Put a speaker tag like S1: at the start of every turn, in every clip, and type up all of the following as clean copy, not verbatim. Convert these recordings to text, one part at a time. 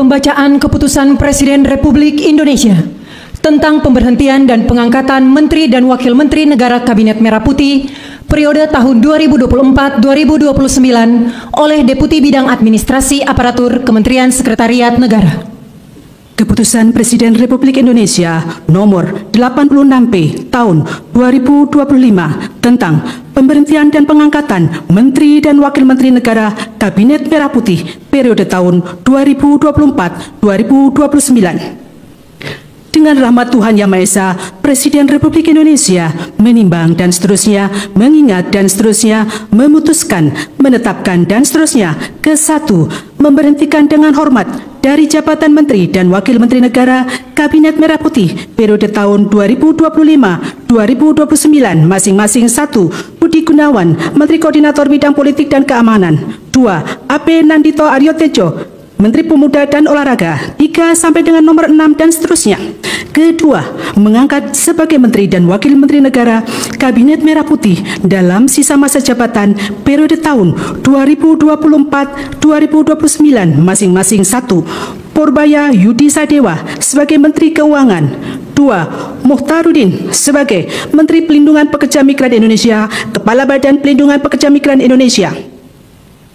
S1: Pembacaan Keputusan Presiden Republik Indonesia tentang pemberhentian dan pengangkatan Menteri dan Wakil Menteri Negara Kabinet Merah Putih periode tahun 2024-2029 oleh Deputi Bidang Administrasi Aparatur Kementerian Sekretariat Negara.
S2: Keputusan Presiden Republik Indonesia nomor 86P tahun 2025 tentang pemberhentian dan pengangkatan Menteri dan Wakil Menteri Negara Kabinet Merah Putih periode tahun 2024-2029. Dengan rahmat Tuhan Yang Maha Esa, Presiden Republik Indonesia menimbang dan seterusnya, mengingat dan seterusnya, memutuskan, menetapkan dan seterusnya. Ke-1, memberhentikan dengan hormat dari jabatan Menteri dan Wakil Menteri Negara Kabinet Merah Putih periode tahun 2025-2029 masing-masing. 1. Budi Gunawan, Menteri Koordinator Bidang Politik dan Keamanan. 2. AP Nandito Aryo Tejo, Menteri Pemuda dan Olahraga. 3 sampai dengan nomor 6 dan seterusnya. Kedua, mengangkat sebagai Menteri dan Wakil Menteri Negara Kabinet Merah Putih dalam sisa masa jabatan periode tahun 2024-2029 masing-masing. 1. Purbaya Yudi Sadewa sebagai Menteri Keuangan. 2. Muhtarudin sebagai Menteri Pelindungan Pekerja Migran Indonesia, Kepala Badan Pelindungan Pekerja Migran Indonesia.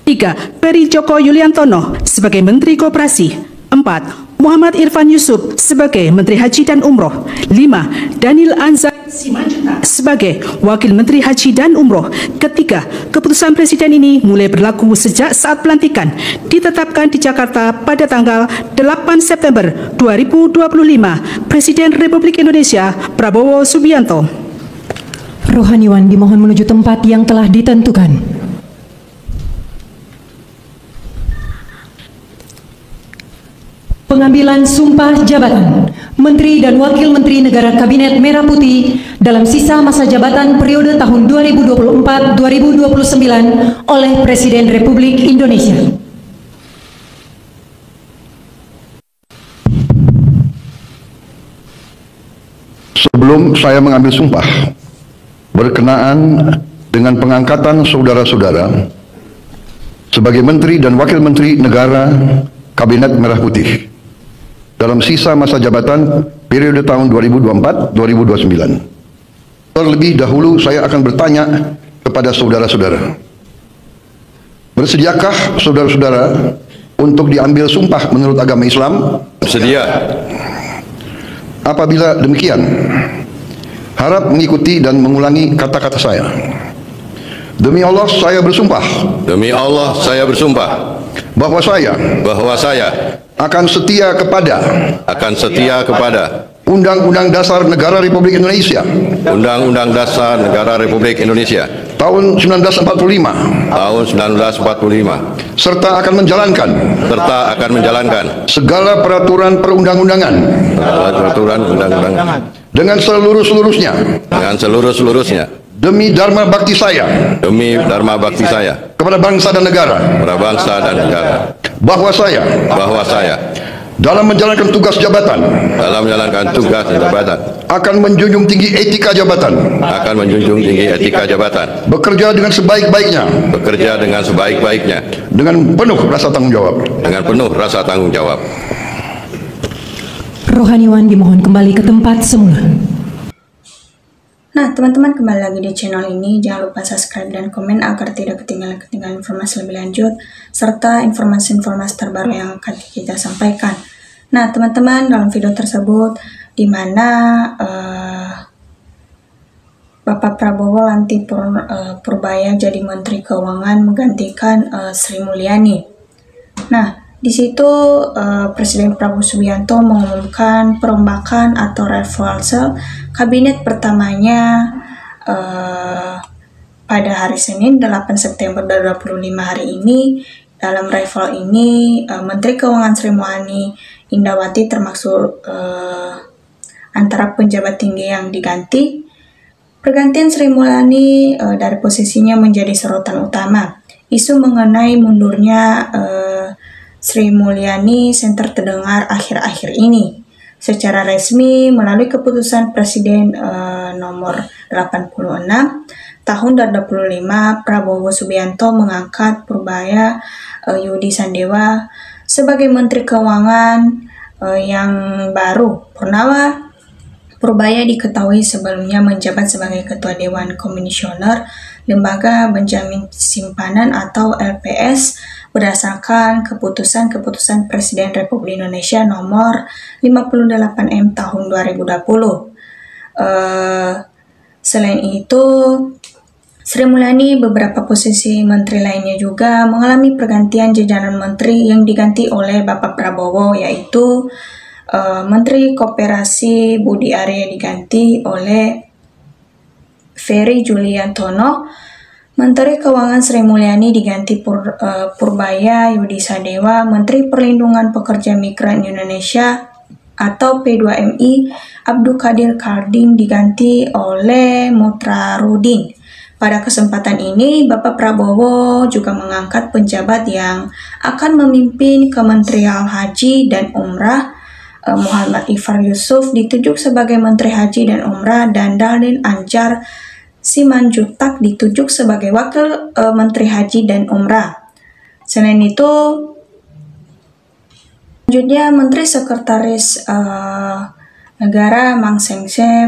S2: 3. Ferry Joko Yuliantono sebagai Menteri Koperasi. 4. Muhammad Irfan Yusuf sebagai Menteri Haji dan Umroh. 5. Daniel Anzar Simanjuntak sebagai Wakil Menteri Haji dan Umroh. Ketiga, keputusan Presiden ini mulai berlaku sejak saat pelantikan ditetapkan di Jakarta pada tanggal 8 September 2025. Presiden Republik Indonesia Prabowo Subianto.
S1: Rohaniwan dimohon menuju tempat yang telah ditentukan. Pengambilan sumpah jabatan Menteri dan Wakil Menteri Negara Kabinet Merah Putih dalam sisa masa jabatan periode tahun 2024-2029 oleh Presiden Republik Indonesia.
S3: Sebelum saya mengambil sumpah berkenaan dengan pengangkatan saudara-saudara sebagai Menteri dan Wakil Menteri Negara Kabinet Merah Putih dalam sisa masa jabatan periode tahun 2024-2029. Terlebih dahulu saya akan bertanya kepada saudara-saudara, bersediakah saudara-saudara untuk diambil sumpah menurut agama Islam?
S4: Bersedia.
S3: Apabila demikian, harap mengikuti dan mengulangi kata-kata saya. Demi Allah saya bersumpah.
S4: Demi Allah saya bersumpah
S3: bahwa saya akan setia kepada Undang-Undang Dasar Negara Republik Indonesia
S4: Undang-Undang Dasar Negara Republik Indonesia
S3: tahun 1945 serta akan menjalankan segala peraturan perundang-undangan dengan seluruh-seluruhnya demi dharma bakti saya kepada bangsa dan negara, bahwa saya dalam menjalankan tugas jabatan akan menjunjung tinggi etika jabatan, bekerja dengan sebaik-baiknya dengan penuh rasa tanggung jawab.
S1: Rohaniwan dimohon kembali ke tempat semula.
S5: Nah, teman-teman, kembali lagi di channel ini. Jangan lupa subscribe dan komen agar tidak ketinggalan informasi lebih lanjut serta informasi-informasi terbaru yang akan kita sampaikan. Nah, teman-teman, dalam video tersebut di mana Bapak Prabowo lantik Purbaya jadi Menteri Keuangan menggantikan Sri Mulyani. Nah, di situ Presiden Prabowo Subianto mengumumkan perombakan atau reshuffle kabinet pertamanya pada hari Senin 8 September 2025 hari ini. Dalam reshuffle ini Menteri Keuangan Sri Mulyani Indrawati termasuk antara penjabat tinggi yang diganti. Pergantian Sri Mulyani dari posisinya menjadi sorotan utama. Isu mengenai mundurnya Sri Mulyani center terdengar akhir-akhir ini. Secara resmi melalui keputusan Presiden nomor 86 tahun 2025, Prabowo Subianto mengangkat Purbaya Yudi Sadewa sebagai Menteri Keuangan yang baru. Purnawa Purbaya diketahui sebelumnya menjabat sebagai Ketua Dewan Komisioner Lembaga Penjamin Simpanan atau LPS berdasarkan keputusan Presiden Republik Indonesia nomor 58M tahun 2020. Selain itu, Sri Mulyani beberapa posisi menteri lainnya juga mengalami pergantian jajaran menteri yang diganti oleh Bapak Prabowo, yaitu Menteri Koperasi Budi Arya diganti oleh Ferry Juliantono, Menteri Keuangan Sri Mulyani diganti Purbaya Yudi Sadewa, Menteri Perlindungan Pekerja Migran Indonesia atau P2MI Abdul Qadir Karding diganti oleh Mutrarudin. Pada kesempatan ini, Bapak Prabowo juga mengangkat penjabat yang akan memimpin Kementerian Haji dan Umrah. Muhammad Ifar Yusuf ditunjuk sebagai Menteri Haji dan Umrah dan Dardin Anjar Simanjuntak ditunjuk sebagai Wakil Menteri Haji dan Umrah. Selain itu, selanjutnya Menteri Sekretaris Negara Mang Sengse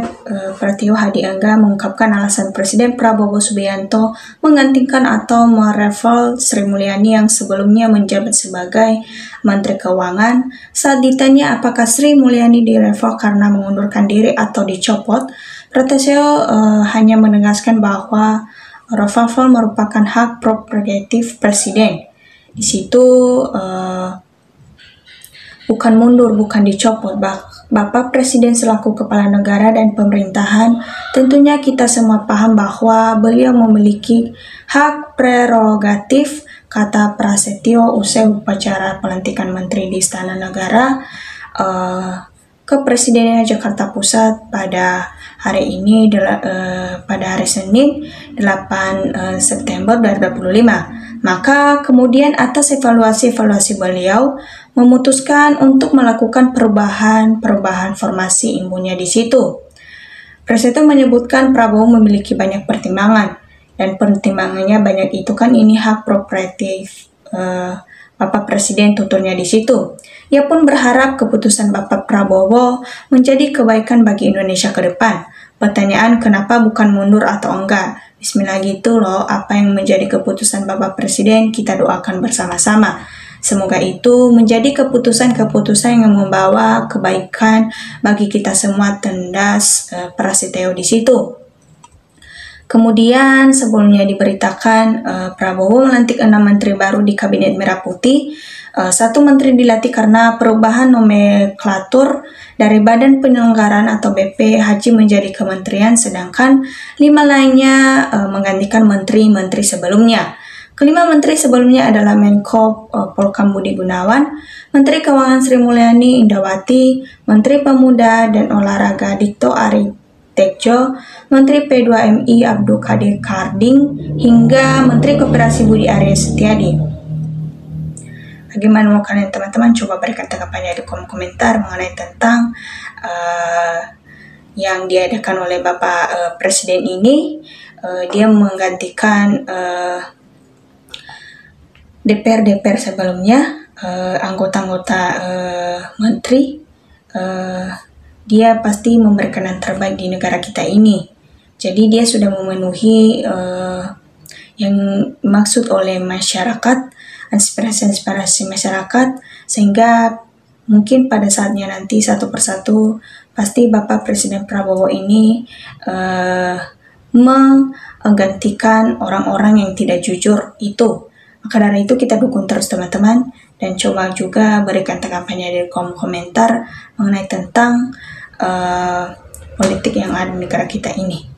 S5: Pratio Hadi Angga mengungkapkan alasan Presiden Prabowo Subianto menggantikan atau mereval Sri Mulyani yang sebelumnya menjabat sebagai Menteri Keuangan. Saat ditanya apakah Sri Mulyani direval karena mengundurkan diri atau dicopot, Pratio hanya menegaskan bahwa reshuffle merupakan hak prerogatif Presiden. Di situ bukan mundur, bukan dicopot. Bapak Presiden selaku Kepala Negara dan Pemerintahan, tentunya kita semua paham bahwa beliau memiliki hak prerogatif, kata Prasetyo usai upacara pelantikan Menteri di Istana Negara Kepresidenan Jakarta Pusat pada hari ini, pada hari Senin 8 September 2025. Maka kemudian atas evaluasi beliau memutuskan untuk melakukan perubahan formasi ilmunya di situ. Prasetyo menyebutkan Prabowo memiliki banyak pertimbangan, dan pertimbangannya banyak itu kan ini hak prerogatif Bapak Presiden, tuturnya di situ. Ia pun berharap keputusan Bapak Prabowo menjadi kebaikan bagi Indonesia ke depan. Pertanyaan kenapa bukan mundur atau enggak? Bismillah gitu loh, apa yang menjadi keputusan Bapak Presiden kita doakan bersama-sama. Semoga itu menjadi keputusan-keputusan yang membawa kebaikan bagi kita semua, tendas Prasetyo di situ. Kemudian sebelumnya diberitakan Prabowo melantik 6 menteri baru di Kabinet Merah Putih. 1 menteri dilantik karena perubahan nomenklatur dari Badan Penyelenggaraan atau BP Haji menjadi kementerian, sedangkan 5 lainnya menggantikan menteri-menteri sebelumnya. Kelima menteri sebelumnya adalah Menko Polhukam Budi Gunawan, Menteri Keuangan Sri Mulyani Indawati, Menteri Pemuda dan Olahraga Dito Ari Tejo, Menteri P2MI Abdul Qadir Karding, hingga Menteri Koperasi Budi Arya Setiadi. Bagaimana mau kalian teman-teman? Coba berikan tanggapannya di kolom komentar mengenai tentang yang diadakan oleh Bapak Presiden ini. Dia menggantikan DPR sebelumnya, anggota-anggota menteri. Dia pasti memberikan yang terbaik di negara kita ini. Jadi dia sudah memenuhi yang dimaksud oleh masyarakat, aspirasi masyarakat, sehingga mungkin pada saatnya nanti satu persatu pasti Bapak Presiden Prabowo ini menggantikan orang-orang yang tidak jujur itu. Maka dari itu kita dukung terus teman-teman, dan coba juga berikan tanggapannya di kolom komentar mengenai tentang politik yang ada di negara kita ini.